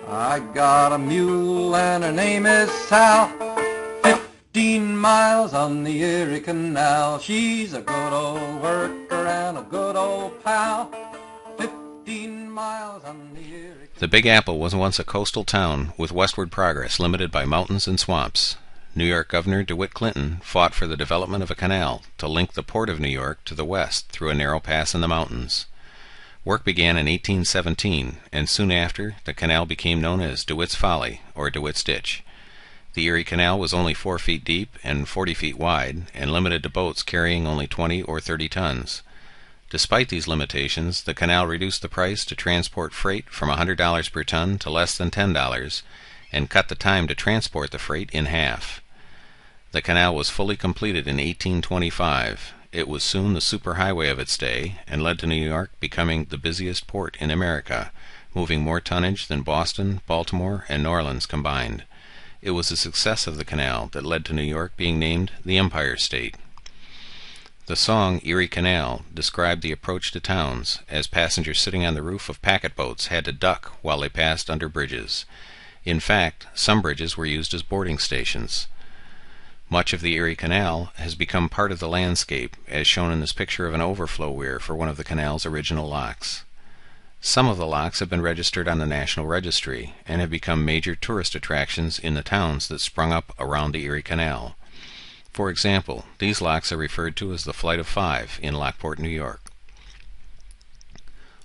I got a mule and her name is Sal. 15 miles on the Erie Canal. She's a good old worker and a good old pal. 15 miles on the Erie Canal. The Big Apple was once a coastal town with westward progress limited by mountains and swamps. New York Governor DeWitt Clinton fought for the development of a canal to link the port of New York to the west through a narrow pass in the mountains. Work began in 1817, and soon after, the canal became known as DeWitt's Folly, or DeWitt's Ditch. The Erie Canal was only 4 feet deep and 40 feet wide, and limited to boats carrying only 20 or 30 tons. Despite these limitations, the canal reduced the price to transport freight from $100 per ton to less than $10, and cut the time to transport the freight in half. The canal was fully completed in 1825. It was soon the superhighway of its day, and led to New York becoming the busiest port in America, moving more tonnage than Boston, Baltimore, and New Orleans combined. It was the success of the canal that led to New York being named the Empire State. The song Erie Canal described the approach to towns, as passengers sitting on the roof of packet boats had to duck while they passed under bridges. In fact, some bridges were used as boarding stations. Much of the Erie Canal has become part of the landscape, as shown in this picture of an overflow weir for one of the canal's original locks. Some of the locks have been registered on the National Registry, and have become major tourist attractions in the towns that sprung up around the Erie Canal. For example, these locks are referred to as the Flight of Five in Lockport, New York.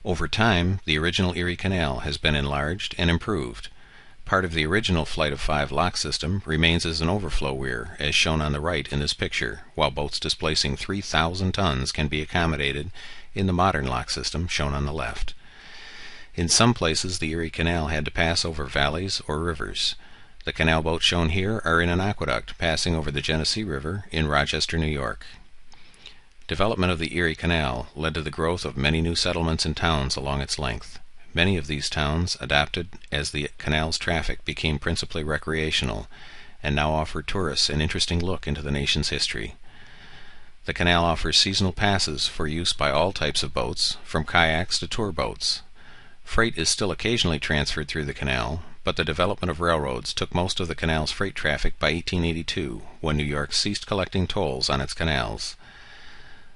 Over time, the original Erie Canal has been enlarged and improved. Part of the original Flight of Five lock system remains as an overflow weir, as shown on the right in this picture, while boats displacing 3,000 tons can be accommodated in the modern lock system shown on the left. In some places, the Erie Canal had to pass over valleys or rivers. The canal boats shown here are in an aqueduct passing over the Genesee River in Rochester, New York. Development of the Erie Canal led to the growth of many new settlements and towns along its length. Many of these towns adapted as the canal's traffic became principally recreational, and now offer tourists an interesting look into the nation's history. The canal offers seasonal passes for use by all types of boats, from kayaks to tour boats. Freight is still occasionally transferred through the canal, but the development of railroads took most of the canal's freight traffic by 1882, when New York ceased collecting tolls on its canals.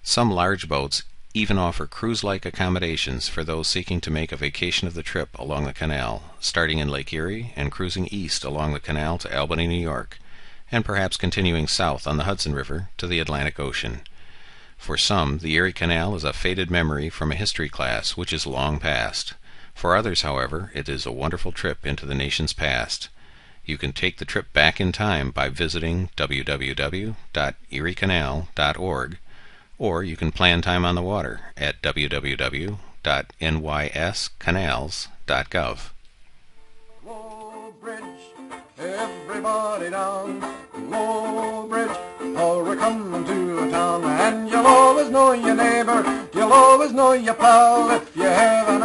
Some large boats even offer cruise-like accommodations for those seeking to make a vacation of the trip along the canal, starting in Lake Erie and cruising east along the canal to Albany, New York, and perhaps continuing south on the Hudson River to the Atlantic Ocean. For some, the Erie Canal is a faded memory from a history class which is long past. For others, however, it is a wonderful trip into the nation's past. You can take the trip back in time by visiting www.eriecanal.org, or you can plan time on the water at www.nyscanals.gov. Low Bridge, everybody down. Low Bridge, oh, we're coming to a town, and you'll always know your neighbor, you'll always know your pal, if you have an